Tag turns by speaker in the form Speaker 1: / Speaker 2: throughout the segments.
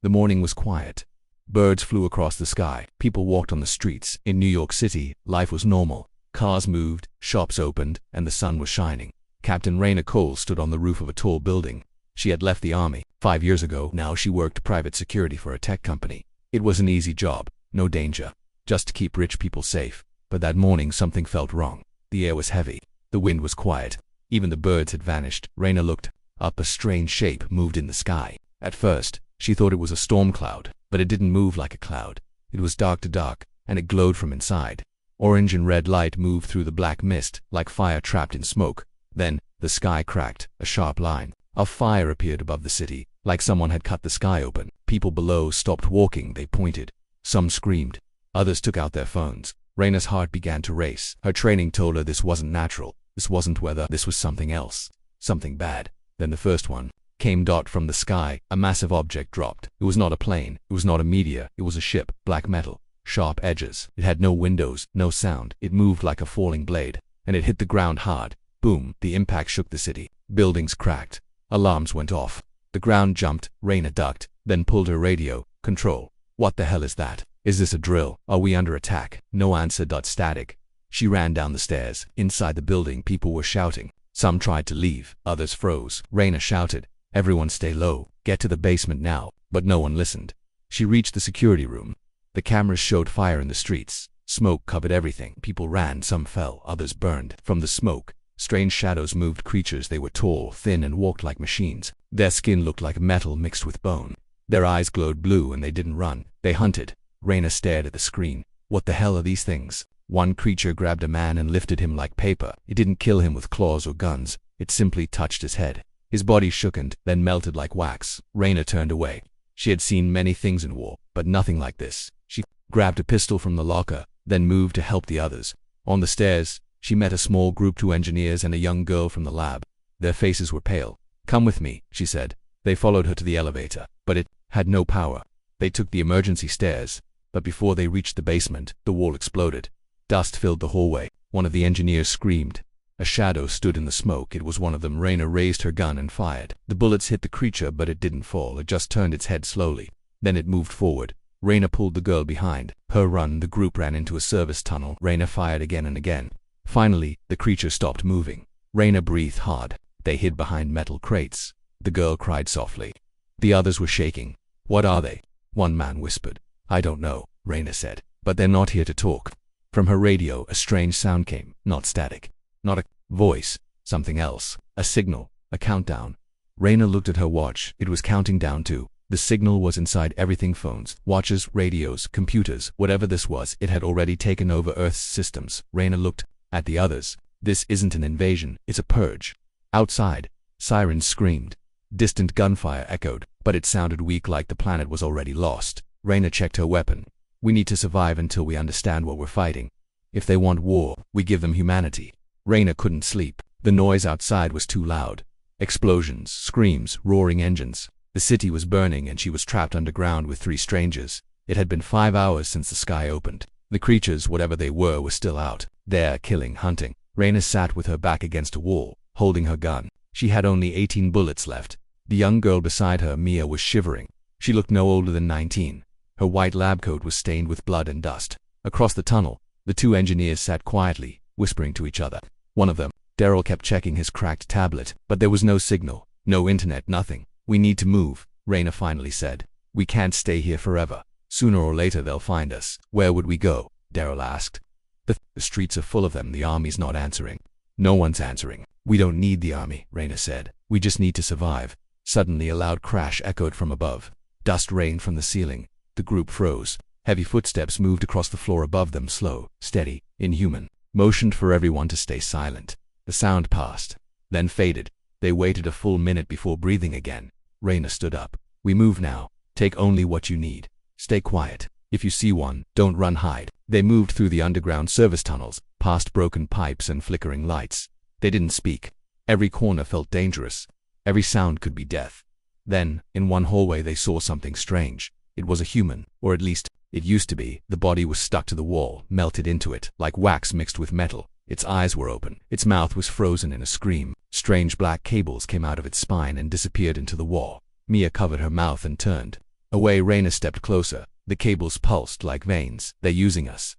Speaker 1: The morning was quiet. Birds flew across the sky. People walked on the streets. In New York City, life was normal. Cars moved, shops opened, and the sun was shining. Captain Rayna Cole stood on the roof of a tall building. She had left the army 5 years ago. Now she worked private security for a tech company. It was an easy job, no danger, just to keep rich people safe. But that morning something felt wrong. The air was heavy. The wind was quiet. Even the birds had vanished. Rayna looked up. A strange shape moved in the sky. At first, she thought it was a storm cloud, but it didn't move like a cloud. It was dark to dark, and it glowed from inside. Orange and red light moved through the black mist, like fire trapped in smoke. Then, the sky cracked. A sharp line of fire appeared above the city, like someone had cut the sky open. People below stopped walking. They pointed. Some screamed. Others took out their phones. Rayna's heart began to race. Her training told her this wasn't natural. This wasn't weather. This was something else. Something bad. Then the first one came. From the sky, a massive object dropped. It was not a plane. It was not a meteor. It was a ship. Black metal. Sharp edges. It had no windows, no sound. It moved like a falling blade. And it hit the ground hard. Boom. The impact shook the city. Buildings cracked. Alarms went off. The ground jumped. Rayna ducked, then pulled her radio. Control. What the hell is that? Is this a drill? Are we under attack? No answer. Static. She ran down the stairs. Inside the building, people were shouting. Some tried to leave. Others froze. Rayna shouted, "Everyone stay low. Get to the basement now." But no one listened. She reached the security room. The cameras showed fire in the streets. Smoke covered everything. People ran. Some fell. Others burned. From the smoke, strange shadows moved. Creatures. They were tall, thin, and walked like machines. Their skin looked like metal mixed with bone. Their eyes glowed blue, and they didn't run. They hunted. Rayna stared at the screen. What the hell are these things? One creature grabbed a man and lifted him like paper. It didn't kill him with claws or guns. It simply touched his head. His body shook and then melted like wax. Rayna turned away. She had seen many things in war, but nothing like this. She grabbed a pistol from the locker, then moved to help the others. On the stairs, she met a small group, 2 engineers and a young girl from the lab. Their faces were pale. "Come with me," she said. They followed her to the elevator, but it had no power. They took the emergency stairs, but before they reached the basement, the wall exploded. Dust filled the hallway. One of the engineers screamed. A shadow stood in the smoke. It was one of them. Rayna raised her gun and fired. The bullets hit the creature, but it didn't fall. It just turned its head slowly. Then it moved forward. Rayna pulled the girl behind. Per run, the group ran into a service tunnel. Rayna fired again and again. Finally, the creature stopped moving. Rayna breathed hard. They hid behind metal crates. The girl cried softly. The others were shaking. "What are they?" One man whispered. "I don't know," Rayna said. "But they're not here to talk." From her radio, a strange sound came. Not static. Not a voice. Something else. A signal. A countdown. Rayna looked at her watch. It was counting down too. The signal was inside everything: phones, watches, radios, computers. Whatever this was, it had already taken over Earth's systems. Rayna looked at the others. This isn't an invasion. It's a purge. Outside, sirens screamed. Distant gunfire echoed, but it sounded weak, like the planet was already lost. Rayna checked her weapon. "We need to survive until we understand what we're fighting. If they want war, we give them humanity." Rayna couldn't sleep. The noise outside was too loud. Explosions, screams, roaring engines. The city was burning, and she was trapped underground with 3 strangers. It had been 5 hours since the sky opened. The creatures, whatever they were still out there, killing, hunting. Rayna sat with her back against a wall, holding her gun. She had only 18 bullets left. The young girl beside her, Mia, was shivering. She looked no older than 19. Her white lab coat was stained with blood and dust. Across the tunnel, the 2 engineers sat quietly, whispering to each other. One of them, Daryl, kept checking his cracked tablet, but there was no signal, no internet, nothing. "We need to move," Rayna finally said. "We can't stay here forever. Sooner or later they'll find us." "Where would we go?" Daryl asked. The streets are full of them. The army's not answering." "No one's answering." "We don't need the army," Rayna said. "We just need to survive." Suddenly a loud crash echoed from above. Dust rained from the ceiling. The group froze. Heavy footsteps moved across the floor above them, slow, steady, inhuman. Motioned for everyone to stay silent. The sound passed, then faded. They waited a full minute before breathing again. Rayna stood up. "We move now. Take only what you need. Stay quiet. If you see one, don't run, hide." They moved through the underground service tunnels, past broken pipes and flickering lights. They didn't speak. Every corner felt dangerous. Every sound could be death. Then, in one hallway, they saw something strange. It was a human, or at least, it used to be. The body was stuck to the wall, melted into it, like wax mixed with metal. Its eyes were open. Its mouth was frozen in a scream. Strange black cables came out of its spine and disappeared into the wall. Mia covered her mouth and turned. Away. Rayna stepped closer. The cables pulsed like veins. They're using us.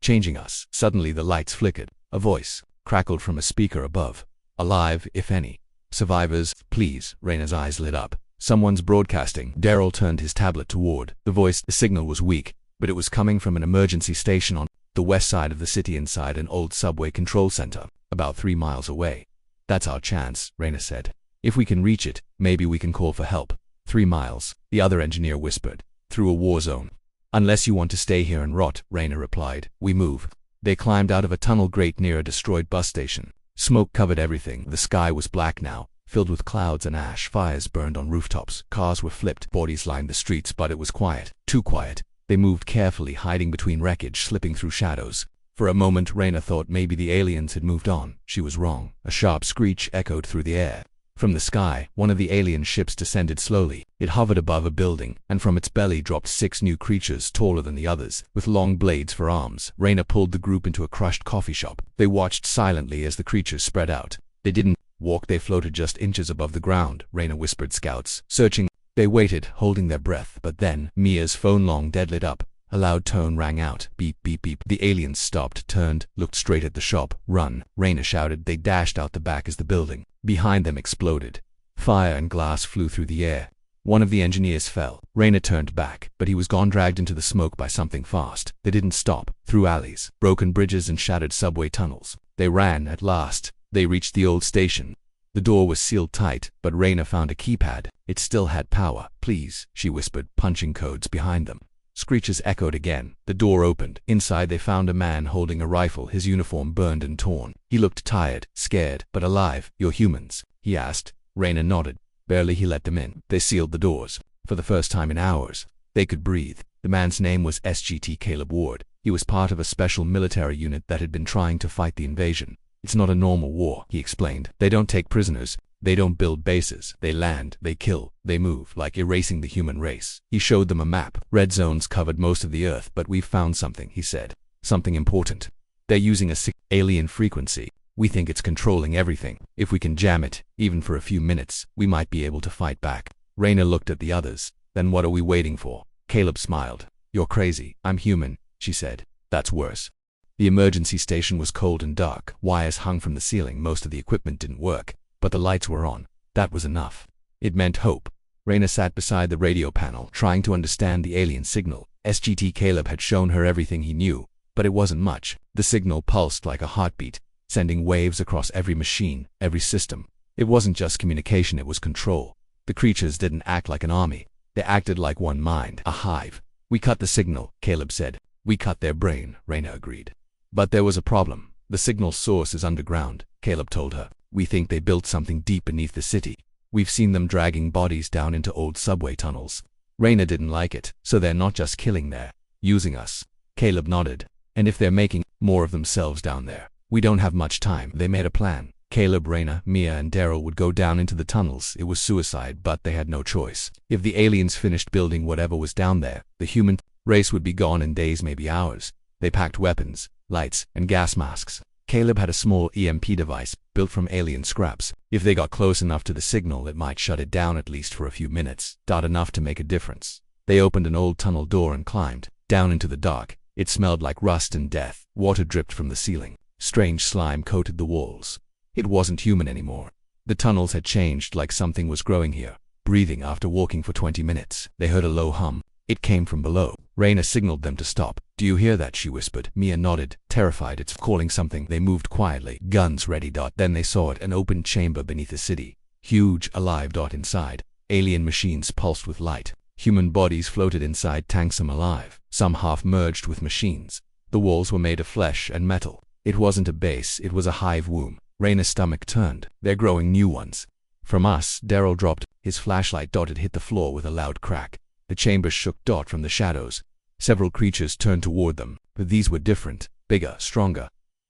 Speaker 1: Changing us. Suddenly the lights flickered. A voice crackled from a speaker above. Alive, if any. Survivors, please. Rayna's eyes lit up. Someone's broadcasting. Daryl turned his tablet toward the voice. The signal was weak, but it was coming from an emergency station on the west side of the city inside an old subway control center, about 3 miles away. That's our chance, Rayna said. If we can reach it, maybe we can call for help. 3 miles, the other engineer whispered. Through a war zone. Unless you want to stay here and rot, Rayna replied. We move. They climbed out of a tunnel grate near a destroyed bus station. Smoke covered everything. The sky was black now, filled with clouds and ash. Fires burned on rooftops. Cars were flipped. Bodies lined the streets, but it was quiet. Too quiet. They moved carefully, hiding between wreckage, slipping through shadows. For a moment, Rayna thought maybe the aliens had moved on. She was wrong. A sharp screech echoed through the air. From the sky, one of the alien ships descended slowly. It hovered above a building, and from its belly dropped 6 new creatures taller than the others, with long blades for arms. Rayna pulled the group into a crushed coffee shop. They watched silently as the creatures spread out. They didn't walk, they floated just inches above the ground. Rayna whispered, scouts, searching. They waited, holding their breath, but then, Mia's phone long dead lit up. A loud tone rang out. Beep, beep, beep. The aliens stopped, turned, looked straight at the shop. Run, Rayna shouted. They dashed out the back as the building behind them exploded. Fire and glass flew through the air. One of the engineers fell. Rayna turned back, but he was gone, dragged into the smoke by something fast. They didn't stop. Through alleys, broken bridges and shattered subway tunnels. They ran. At last, they reached the old station. The door was sealed tight, but Rayna found a keypad. It still had power. Please, she whispered, punching codes behind them. Screeches echoed again. The door opened. Inside they found a man holding a rifle, his uniform burned and torn. He looked tired, scared, but alive. You're humans? He asked. Rayna nodded. Barely. He let them in. They sealed the doors. For the first time in hours, they could breathe. The man's name was SGT Caleb Ward. He was part of a special military unit that had been trying to fight the invasion. It's not a normal war, he explained. They don't take prisoners. They don't build bases. They land, they kill, they move, like erasing the human race. He showed them a map. Red zones covered most of the Earth, but we've found something, he said. Something important. They're using a sick alien frequency. We think it's controlling everything. If we can jam it, even for a few minutes, we might be able to fight back. Rayna looked at the others. Then what are we waiting for? Caleb smiled. You're crazy. I'm human, she said. That's worse. The emergency station was cold and dark. Wires hung from the ceiling. Most of the equipment didn't work. But the lights were on. That was enough. It meant hope. Rayna sat beside the radio panel, trying to understand the alien signal. SGT Caleb had shown her everything he knew, but it wasn't much. The signal pulsed like a heartbeat, sending waves across every machine, every system. It wasn't just communication, it was control. The creatures didn't act like an army. They acted like one mind, a hive. We cut the signal, Caleb said. We cut their brain, Rayna agreed. But there was a problem. The signal source is underground, Caleb told her. We think they built something deep beneath the city. We've seen them dragging bodies down into old subway tunnels. Rayna didn't like it. So they're not just killing, they're using us. Caleb nodded. And if they're making more of themselves down there, we don't have much time. They made a plan. Caleb, Rayna, Mia and Daryl would go down into the tunnels. It was suicide, but they had no choice. If the aliens finished building whatever was down there, the human race would be gone in days, maybe hours. They packed weapons, lights, and gas masks. Caleb had a small EMP device built from alien scraps. If they got close enough to the signal, it might shut it down at least for a few minutes. Enough to make a difference. They opened an old tunnel door and climbed down into the dark. It smelled like rust and death. Water dripped from the ceiling. Strange slime coated the walls. It wasn't human anymore. The tunnels had changed, like something was growing here. Breathing. After walking for 20 minutes, they heard a low hum. It came from below. Rayna signaled them to stop. Do you hear that? She whispered. Mia nodded, terrified. It's calling something. They moved quietly, guns ready. Then they saw it, an open chamber beneath the city. Huge, alive. Inside, alien machines pulsed with light. Human bodies floated inside tanks, some alive, some half merged with machines. The walls were made of flesh and metal. It wasn't a base, it was a hive womb. Rayna's stomach turned. They're growing new ones. From us, Daryl dropped. His flashlight. It hit the floor with a loud crack. The chamber shook. From the shadows, several creatures turned toward them, but these were different, bigger, stronger.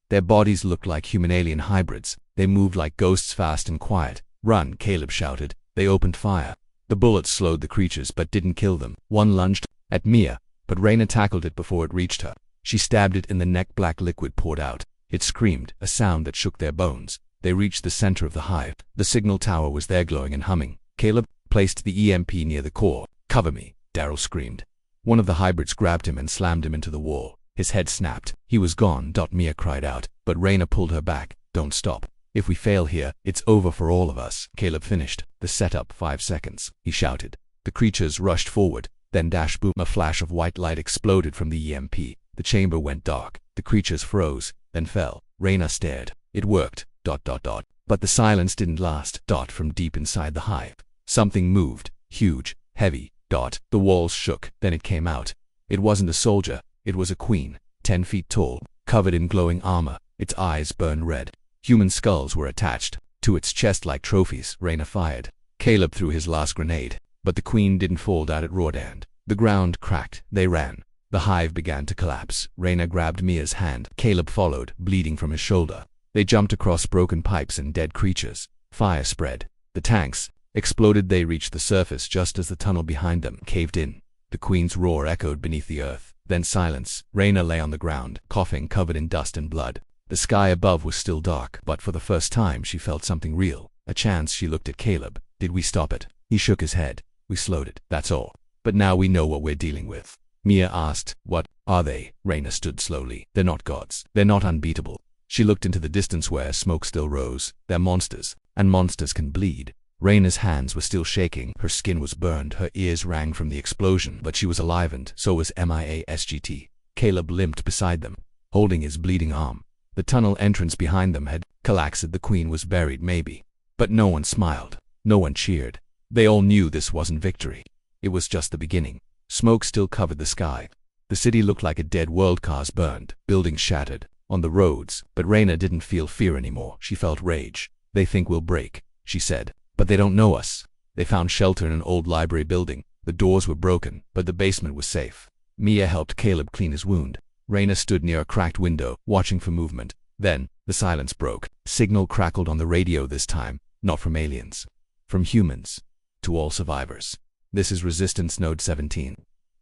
Speaker 1: Their bodies looked like human-alien hybrids. They moved like ghosts, fast and quiet. Run, Caleb shouted. They opened fire. The bullets slowed the creatures but didn't kill them. One lunged at Mia, but Rayna tackled it before it reached her. She stabbed it in the neck. Black liquid poured out. It screamed, a sound that shook their bones. They reached the center of the hive. The signal tower was there, glowing and humming. Caleb placed the EMP near the core. Cover me. Daryl screamed. One of the hybrids grabbed him and slammed him into the wall. His head snapped. He was gone. Mia cried out, but Rayna pulled her back. Don't stop. If we fail here, it's over for all of us. Caleb finished the setup 5 seconds, he shouted. The creatures rushed forward, then dash boom. A flash of white light exploded from the EMP. The chamber went dark. The creatures froze, then fell. Rayna stared. It worked. But the silence didn't last. From deep inside the hive, something moved, huge, heavy. The walls shook, then it came out. It wasn't a soldier, it was a queen, 10 feet tall, covered in glowing armor. Its eyes burned red. Human skulls were attached to its chest like trophies. Rayna fired. Caleb threw his last grenade, but the queen didn't fall down. It roared and the ground cracked. They ran. The hive began to collapse. Rayna grabbed Mia's hand. Caleb followed, bleeding from his shoulder. They jumped across broken pipes and dead creatures. Fire spread. The tanks exploded. They reached the surface just as the tunnel behind them caved in. The queen's roar echoed beneath the earth. Then silence. Rayna lay on the ground, coughing, covered in dust and blood. The sky above was still dark, but for the first time she felt something real. A chance. She looked at Caleb. Did we stop it? He shook his head. We slowed it, that's all. But now we know what we're dealing with. Mia asked, what are they? Rayna stood slowly. They're not gods. They're not unbeatable. She looked into the distance where smoke still rose. They're monsters, and monsters can bleed. Rayna's hands were still shaking. Her skin was burned. Her ears rang from the explosion, but she was alive, and so was MIA-SGT. Caleb limped beside them, holding his bleeding arm. The tunnel entrance behind them had collapsed. The queen was buried, maybe. But no one smiled. No one cheered. They all knew this wasn't victory. It was just the beginning. Smoke still covered the sky. The city looked like a dead world. Cars burned, buildings shattered on the roads, but Rayna didn't feel fear anymore. She felt rage. They think we'll break, she said. But they don't know us. They found shelter in an old library building. The doors were broken, but the basement was safe. Mia helped Caleb clean his wound. Rayna stood near a cracked window, watching for movement. Then, the silence broke. Signal crackled on the radio this time, not from aliens. From humans. To all survivors. This is Resistance Node 17.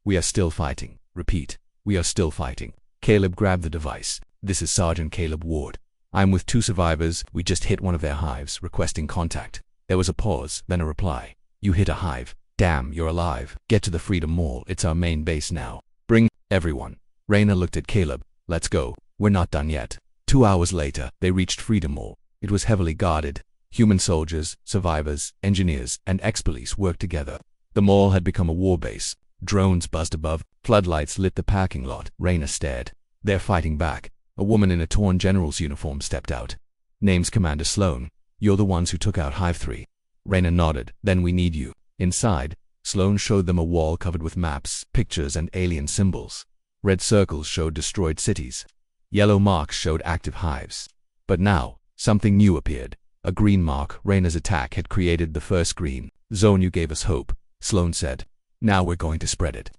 Speaker 1: We are still fighting. Repeat. We are still fighting. Caleb grabbed the device. This is Sergeant Caleb Ward. I'm with 2 survivors. We just hit one of their hives, requesting contact. There was a pause, then a reply. You hit a hive. Damn, you're alive. Get to the Freedom Mall. It's our main base now. Bring everyone. Rayna looked at Caleb. Let's go. We're not done yet. 2 hours later, they reached Freedom Mall. It was heavily guarded. Human soldiers, survivors, engineers, and ex-police worked together. The mall had become a war base. Drones buzzed above. Floodlights lit the parking lot. Rayna stared. They're fighting back. A woman in a torn general's uniform stepped out. Name's Commander Sloan. You're the ones who took out Hive 3. Rayna nodded. Then we need you. Inside, Sloan showed them a wall covered with maps, pictures, and alien symbols. Red circles showed destroyed cities. Yellow marks showed active hives. But now, something new appeared. A green mark. Rayna's attack had created the first green zone. You gave us hope, Sloan said. Now we're going to spread it.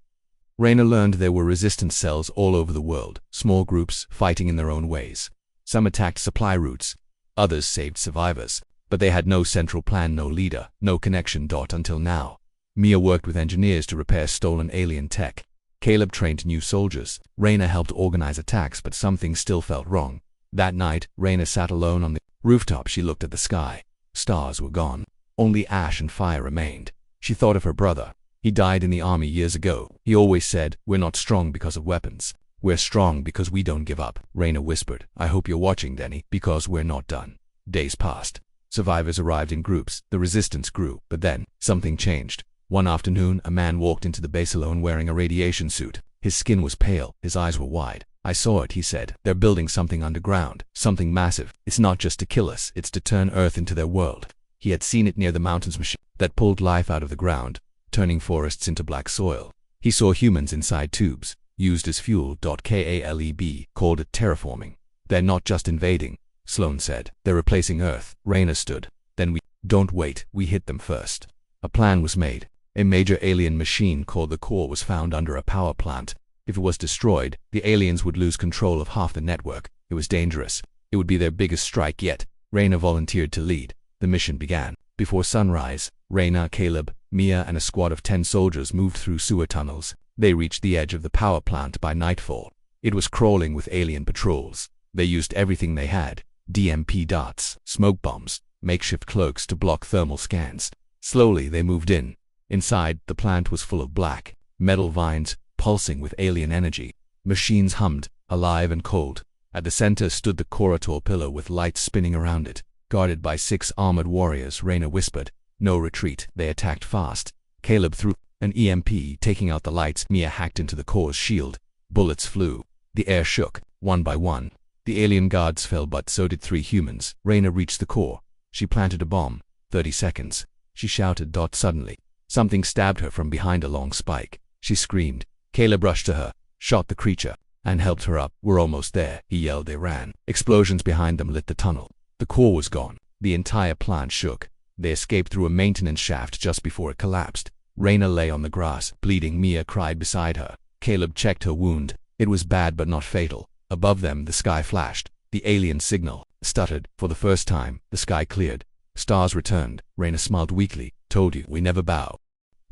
Speaker 1: Rayna learned there were resistance cells all over the world, small groups fighting in their own ways. Some attacked supply routes. Others saved survivors. But they had no central plan, no leader, no connection. Until now. Mia worked with engineers to repair stolen alien tech. Caleb trained new soldiers. Rayna helped organize attacks, but something still felt wrong. That night, Rayna sat alone on the rooftop. She looked at the sky. Stars were gone. Only ash and fire remained. She thought of her brother. He died in the army years ago. He always said, we're not strong because of weapons. We're strong because we don't give up. Rayna whispered, I hope you're watching, Denny, because we're not done. Days passed. Survivors arrived in groups. The resistance grew. But then, something changed. One afternoon, a man walked into the base alone wearing a radiation suit. His skin was pale. His eyes were wide. I saw it, he said. They're building something underground. Something massive. It's not just to kill us. It's to turn Earth into their world. He had seen it near the mountains machine that pulled life out of the ground, turning forests into black soil. He saw humans inside tubes, used as fuel. Caleb called it terraforming. They're not just invading, Sloan said. They're replacing Earth. Rayna stood. Then we don't wait. We hit them first. A plan was made. A major alien machine called the Core was found under a power plant. If it was destroyed, the aliens would lose control of half the network. It was dangerous. It would be their biggest strike yet. Rayna volunteered to lead. The mission began. Before sunrise, Rayna, Caleb, Mia, and a squad of 10 soldiers moved through sewer tunnels. They reached the edge of the power plant by nightfall. It was crawling with alien patrols. They used everything they had. DMP darts, smoke bombs, makeshift cloaks to block thermal scans. Slowly they moved in. Inside, the plant was full of black, metal vines, pulsing with alien energy. Machines hummed, alive and cold. At the center stood the Korator pillar with lights spinning around it. Guarded by 6 armored warriors, Rayna whispered, "No retreat." They attacked fast. Caleb threw an EMP, taking out the lights. Mia hacked into the core's shield. Bullets flew. The air shook, one by one. The alien guards fell, but so did 3 humans. Rayna reached the core. She planted a bomb. 30 seconds. She shouted. Suddenly, something stabbed her from behind a long spike. She screamed. Caleb rushed to her, shot the creature, and helped her up. "We're almost there," he yelled. They ran. Explosions behind them lit the tunnel. The core was gone. The entire plant shook. They escaped through a maintenance shaft just before it collapsed. Rayna lay on the grass, bleeding. Mia cried beside her. Caleb checked her wound. It was bad but not fatal. Above them, the sky flashed. The alien signal stuttered. For the first time, the sky cleared. Stars returned. Rayna smiled weakly. "Told you, we never bow."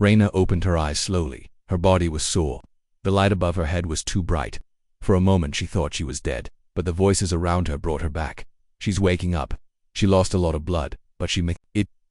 Speaker 1: Rayna opened her eyes slowly. Her body was sore. The light above her head was too bright. For a moment she thought she was dead, but the voices around her brought her back. "She's waking up. She lost a lot of blood, but she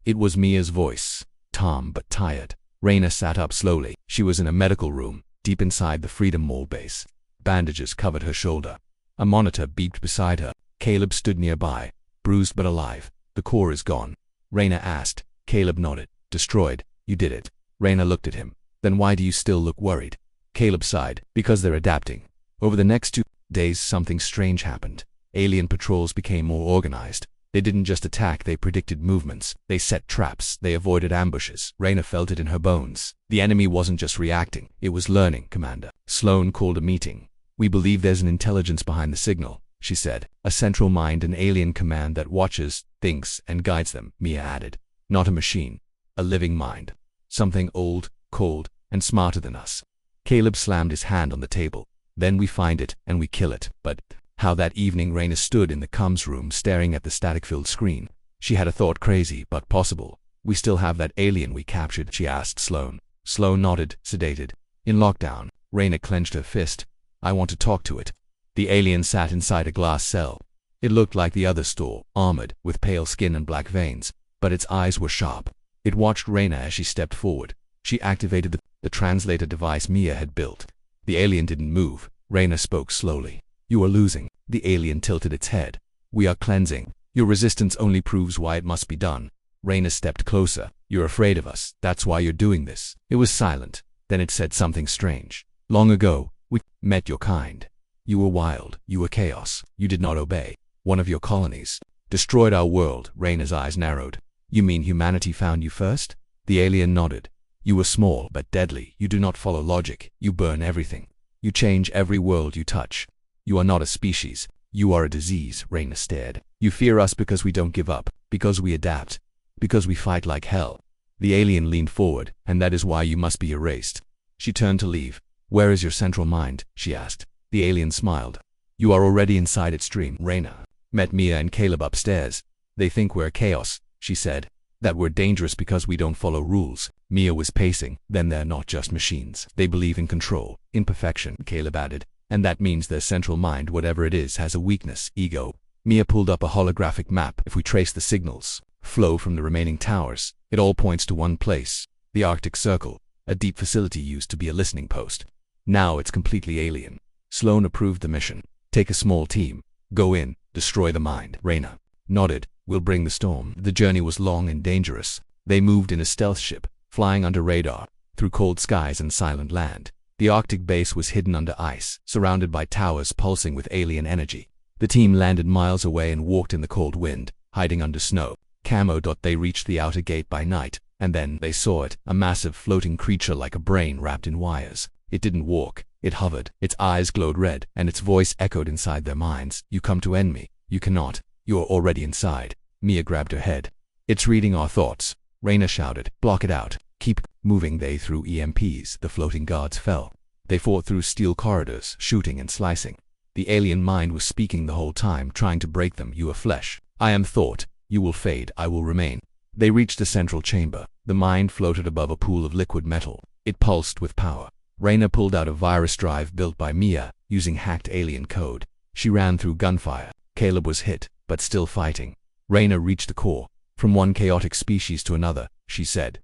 Speaker 1: It was Mia's voice, calm but tired. Rayna sat up slowly. She was in a medical room, deep inside the Freedom Mall base. Bandages covered her shoulder. A monitor beeped beside her. Caleb stood nearby, bruised but alive. "The core is gone?" Rayna asked. Caleb nodded. "Destroyed. You did it." Rayna looked at him. "Then why do you still look worried?" Caleb sighed. "Because they're adapting." Over the next 2 days, something strange happened. Alien patrols became more organized. They didn't just attack, they predicted movements. They set traps, they avoided ambushes. Rayna felt it in her bones. The enemy wasn't just reacting, it was learning. "Commander." Sloan called a meeting. "We believe there's an intelligence behind the signal," she said. "A central mind, an alien command that watches, thinks, and guides them," Mia added. "Not a machine. A living mind. Something old, cold, and smarter than us." Caleb slammed his hand on the table. "Then we find it, and we kill it." But how that evening Rayna stood in the comms room staring at the static-filled screen. She had a thought, crazy but possible. "We still have that alien we captured?" she asked Sloan. Sloan nodded, sedated. "In lockdown." Rayna clenched her fist. "I want to talk to it." The alien sat inside a glass cell. It looked like the other store, armored, with pale skin and black veins, but its eyes were sharp. It watched Rayna as she stepped forward. She activated the translator device Mia had built. The alien didn't move. Rayna spoke slowly. "You are losing." The alien tilted its head. "We are cleansing. Your resistance only proves why it must be done." Rayna stepped closer. "You're afraid of us. That's why you're doing this." It was silent. Then it said something strange. "Long ago, we met your kind. You were wild. You were chaos. You did not obey. One of your colonies destroyed our world." Rayna's eyes narrowed. "You mean humanity found you first?" The alien nodded. "You were small but deadly. You do not follow logic. You burn everything. You change every world you touch. You are not a species. You are a disease." Rayna stared. "You fear us because we don't give up, because we adapt, because we fight like hell." The alien leaned forward. "And that is why you must be erased." She turned to leave. "Where is your central mind?" she asked. The alien smiled. "You are already inside its dream." Rayna met Mia and Caleb upstairs. "They think we're chaos," she said. "That we're dangerous because we don't follow rules." Mia was pacing. "Then they're not just machines. They believe in control, in perfection," Caleb added. "And that means their central mind, whatever it is, has a weakness, ego." Mia pulled up a holographic map. "If we trace the signals flow from the remaining towers, it all points to one place, the Arctic Circle, a deep facility used to be a listening post. Now it's completely alien." Sloan approved the mission. "Take a small team. Go in, destroy the mind." Rayna nodded. "We'll bring the storm." The journey was long and dangerous. They moved in a stealth ship, flying under radar, through cold skies and silent land. The Arctic base was hidden under ice, surrounded by towers pulsing with alien energy. The team landed miles away and walked in the cold wind, hiding under snow. They reached the outer gate by night, and then they saw it, a massive floating creature like a brain wrapped in wires. It didn't walk, it hovered. Its eyes glowed red, and its voice echoed inside their minds. "You come to end me. You cannot. You are already inside." Mia grabbed her head. "It's reading our thoughts." Rayna shouted. "Block it out. Keep moving." They threw EMPs. The floating guards fell. They fought through steel corridors, shooting and slicing. The alien mind was speaking the whole time, trying to break them. "You are flesh. I am thought. You will fade. I will remain." They reached the central chamber. The mind floated above a pool of liquid metal. It pulsed with power. Rayna pulled out a virus drive built by Mia, using hacked alien code. She ran through gunfire. Caleb was hit, but still fighting. Rayna reached the core. "From one chaotic species to another," she said.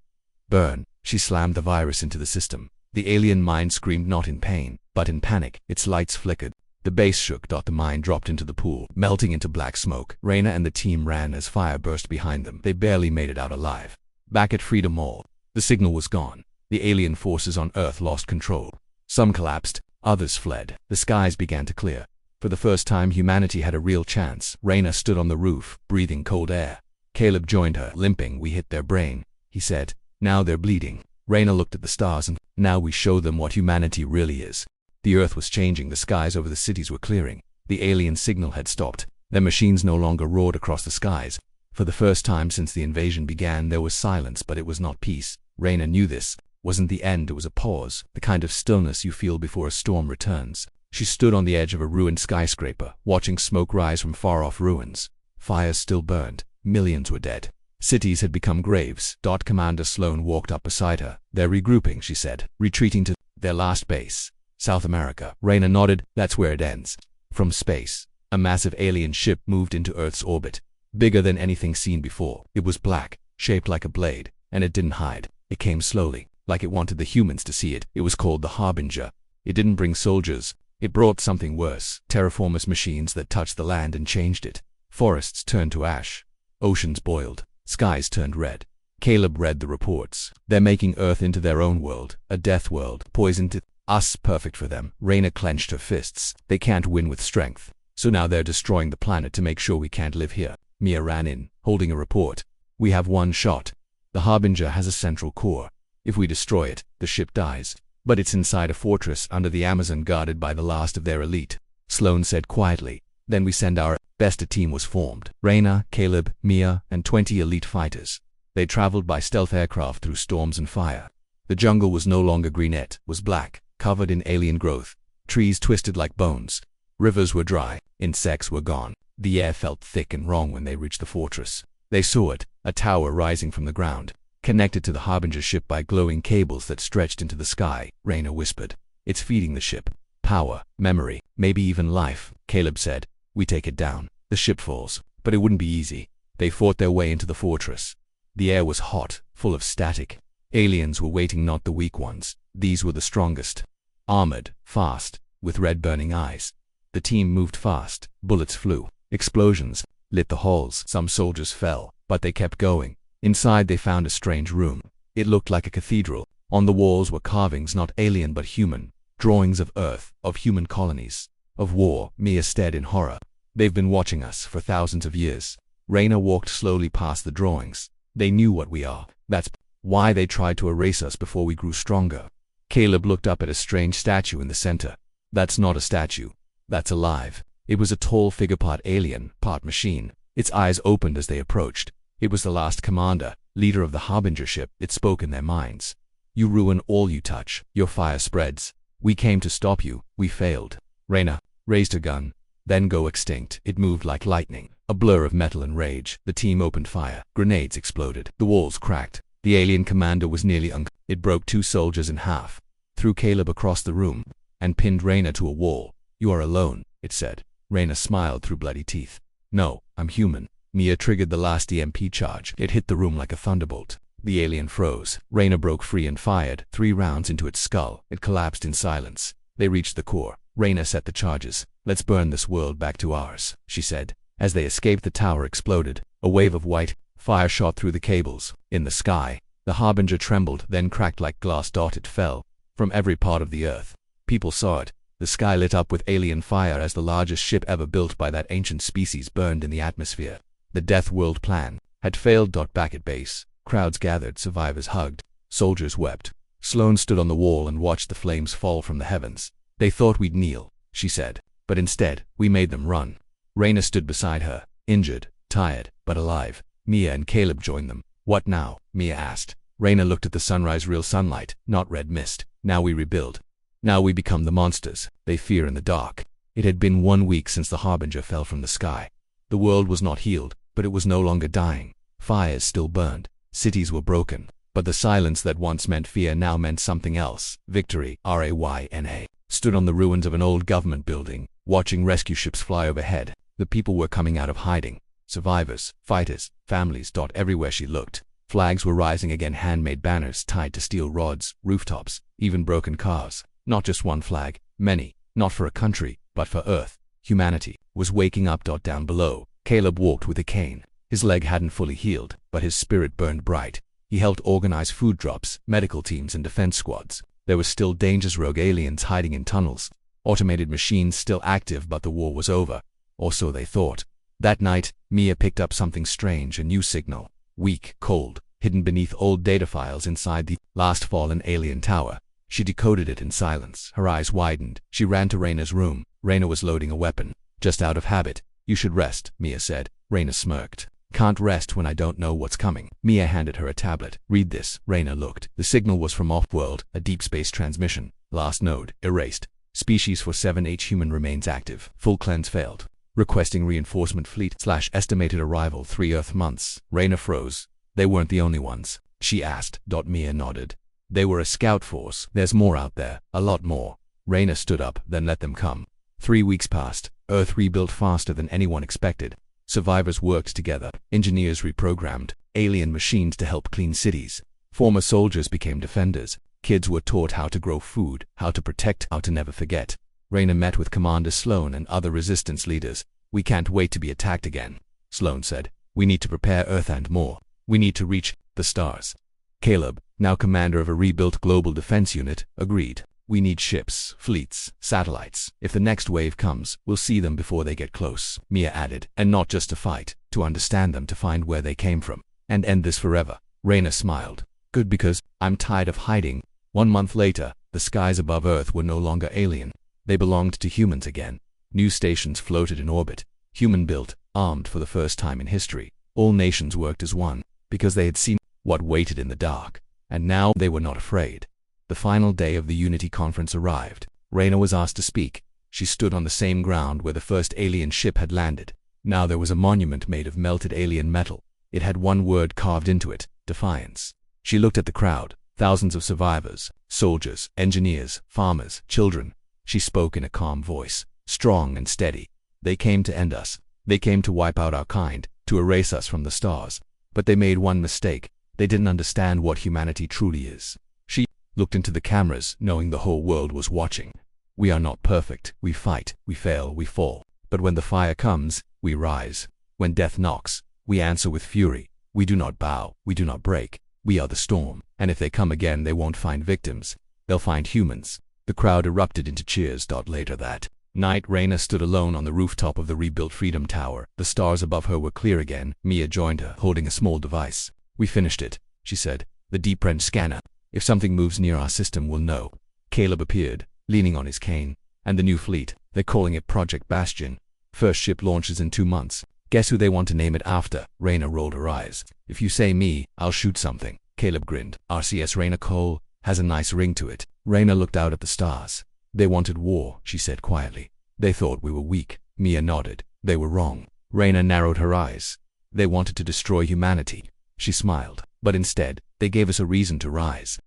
Speaker 1: "Burn." She slammed the virus into the system. The alien mind screamed not in pain, but in panic. Its lights flickered. The base shook. The mine dropped into the pool, melting into black smoke. Rayna and the team ran as fire burst behind them. They barely made it out alive. Back at Freedom Mall, the signal was gone. The alien forces on Earth lost control. Some collapsed, others fled. The skies began to clear. For the first time, humanity had a real chance. Rayna stood on the roof, breathing cold air. Caleb joined her, limping. We hit their brain, he said. Now they're bleeding. Rayna looked at the stars and, now we show them what humanity really is. The Earth was changing. The skies over the cities were clearing. The alien signal had stopped. Their machines no longer roared across the skies. For the first time since the invasion began, there was silence, but it was not peace. Rayna knew this wasn't the end. It was a pause, the kind of stillness you feel before a storm returns. She stood on the edge of a ruined skyscraper, watching smoke rise from far-off ruins. Fires still burned. Millions were dead. Cities had become graves. Commander Sloan walked up beside her. They're regrouping, she said, retreating to their last base, South America. Rayna nodded. That's where it ends. From space, a massive alien ship moved into Earth's orbit, bigger than anything seen before. It was black, shaped like a blade, and it didn't hide. It came slowly, like it wanted the humans to see it. It was called the Harbinger. It didn't bring soldiers. It brought something worse. Terraformers machines that touched the land and changed it. Forests turned to ash. Oceans boiled. Skies turned red. Caleb read the reports. They're making Earth into their own world, a death world, poisoned to us, perfect for them. Rayna clenched her fists. They can't win with strength. So now they're destroying the planet to make sure we can't live here. Mia ran in, holding a report. We have one shot. The Harbinger has a central core. If we destroy it, the ship dies. But it's inside a fortress under the Amazon, guarded by the last of their elite. Sloan said quietly. Then we send our best. A team was formed. Rayna, Caleb, Mia, and 20 elite fighters. They traveled by stealth aircraft through storms and fire. The jungle was no longer green, it was black, covered in alien growth. Trees twisted like bones. Rivers were dry. Insects were gone. The air felt thick and wrong when they reached the fortress. They saw it, a tower rising from the ground, connected to the Harbinger ship by glowing cables that stretched into the sky. Rayna whispered. It's feeding the ship. Power, memory, maybe even life. Caleb said. We take it down. The ship falls. But it wouldn't be easy. They fought their way into the fortress. The air was hot, full of static. Aliens were waiting, not the weak ones. These were the strongest. Armored, fast, with red burning eyes. The team moved fast. Bullets flew. Explosions lit the halls. Some soldiers fell, but they kept going. Inside they found a strange room. It looked like a cathedral. On the walls were carvings, not alien but human. Drawings of Earth, of human colonies, of war. Mia stared in horror. They've been watching us for thousands of years. Rayna walked slowly past the drawings. They knew what we are. That's why they tried to erase us before we grew stronger. Caleb looked up at a strange statue in the center. That's not a statue. That's alive. It was a tall figure, part alien, part machine. Its eyes opened as they approached. It was the last commander, leader of the Harbinger ship. It spoke in their minds. You ruin all you touch. Your fire spreads. We came to stop you. We failed. Rayna raised her gun. Then go extinct. It moved like lightning, a blur of metal and rage. The team opened fire. Grenades exploded. The walls cracked. The alien commander was nearly It broke 2 soldiers in half, threw Caleb across the room, and pinned Rayna to a wall. You are alone, it said. Rayna smiled through bloody teeth. No, I'm human. Mia triggered the last EMP charge. It hit the room like a thunderbolt. The alien froze. Rayna broke free and fired 3 rounds into its skull. It collapsed in silence. They reached the core. Rayna set the charges. Let's burn this world back to ours, she said. As they escaped, the tower exploded. A wave of white fire shot through the cables. In the sky, the Harbinger trembled, then cracked like glass. It fell from every part of the Earth. People saw it. The sky lit up with alien fire as the largest ship ever built by that ancient species burned in the atmosphere. The Death World plan had failed. Back at base, crowds gathered. Survivors hugged. Soldiers wept. Sloan stood on the wall and watched the flames fall from the heavens. They thought we'd kneel, she said, but instead, we made them run. Rayna stood beside her, injured, tired, but alive. Mia and Caleb joined them. What now? Mia asked. Rayna looked at the sunrise. Real sunlight, not red mist. Now we rebuild. Now we become the monsters they fear in the dark. It had been 1 week since the Harbinger fell from the sky. The world was not healed, but it was no longer dying. Fires still burned. Cities were broken. But the silence that once meant fear now meant something else. Victory, Rayna, stood on the ruins of an old government building, watching rescue ships fly overhead. The people were coming out of hiding. Survivors, fighters, families. Everywhere she looked, Flags were rising again, handmade banners tied to steel rods, rooftops, even broken cars. Not just one flag, many. Not for a country, but for Earth. Humanity was waking up. Down below, Caleb walked with a cane. His leg hadn't fully healed, but his spirit burned bright. He helped organize food drops, medical teams, and defense squads. There were still dangerous rogue aliens hiding in tunnels. Automated machines still active, but the war was over. Or so they thought. That night, Mia picked up something strange, a new signal. Weak, cold, hidden beneath old data files inside the last fallen alien tower. She decoded it in silence. Her eyes widened. She ran to Rayna's room. Rayna was loading a weapon. Just out of habit. You should rest, Mia said. Rayna smirked. Can't rest when I don't know what's coming. Mia handed her a tablet. Read this. Rayna looked. The signal was from off-world, a deep space transmission. Last node, erased. Species 478 human remains active. Full cleanse failed. Requesting reinforcement fleet / estimated arrival 3 Earth months. Rayna froze. They weren't the only ones, she asked. Mia nodded. They were a scout force. There's more out there, a lot more. Rayna stood up, then let them come. 3 weeks passed. Earth rebuilt faster than anyone expected. Survivors worked together. Engineers reprogrammed alien machines to help clean cities. Former soldiers became defenders. Kids were taught how to grow food, how to protect, how to never forget. Rayna met with Commander Sloan and other resistance leaders. We can't wait to be attacked again, Sloan said. We need to prepare Earth and more. We need to reach the stars. Caleb, now commander of a rebuilt global defense unit, agreed. We need ships, fleets, satellites. If the next wave comes, we'll see them before they get close, Mia added. And not just to fight, to understand them, to find where they came from, and end this forever. Rayna smiled. Good, because I'm tired of hiding. 1 month later, the skies above Earth were no longer alien. They belonged to humans again. New stations floated in orbit, human-built, armed for the first time in history. All nations worked as one, because they had seen what waited in the dark. And now they were not afraid. The final day of the Unity Conference arrived. Rayna was asked to speak. She stood on the same ground where the first alien ship had landed. Now there was a monument made of melted alien metal. It had one word carved into it: defiance. She looked at the crowd, thousands of survivors, soldiers, engineers, farmers, children. She spoke in a calm voice, strong and steady. They came to end us. They came to wipe out our kind, to erase us from the stars. But they made one mistake. They didn't understand what humanity truly is. She looked into the cameras, knowing the whole world was watching. We are not perfect. We fight, we fail, we fall. But when the fire comes, we rise. When death knocks, we answer with fury. We do not bow, we do not break. We are the storm. And if they come again, they won't find victims. They'll find humans. The crowd erupted into cheers. Later that night, Rayna stood alone on the rooftop of the rebuilt Freedom Tower. The stars above her were clear again. Mia joined her, holding a small device. We finished it, she said. The deep range scanner. If something moves near our system, we'll know. Caleb appeared, leaning on his cane. And the new fleet, they're calling it Project Bastion. First ship launches in 2 months. Guess who they want to name it after? Rayna rolled her eyes. If you say me, I'll shoot something. Caleb grinned. RCS Rayna Cole has a nice ring to it. Rayna looked out at the stars. They wanted war, she said quietly. They thought we were weak. Mia nodded. They were wrong. Rayna narrowed her eyes. They wanted to destroy humanity. She smiled. But instead, they gave us a reason to rise.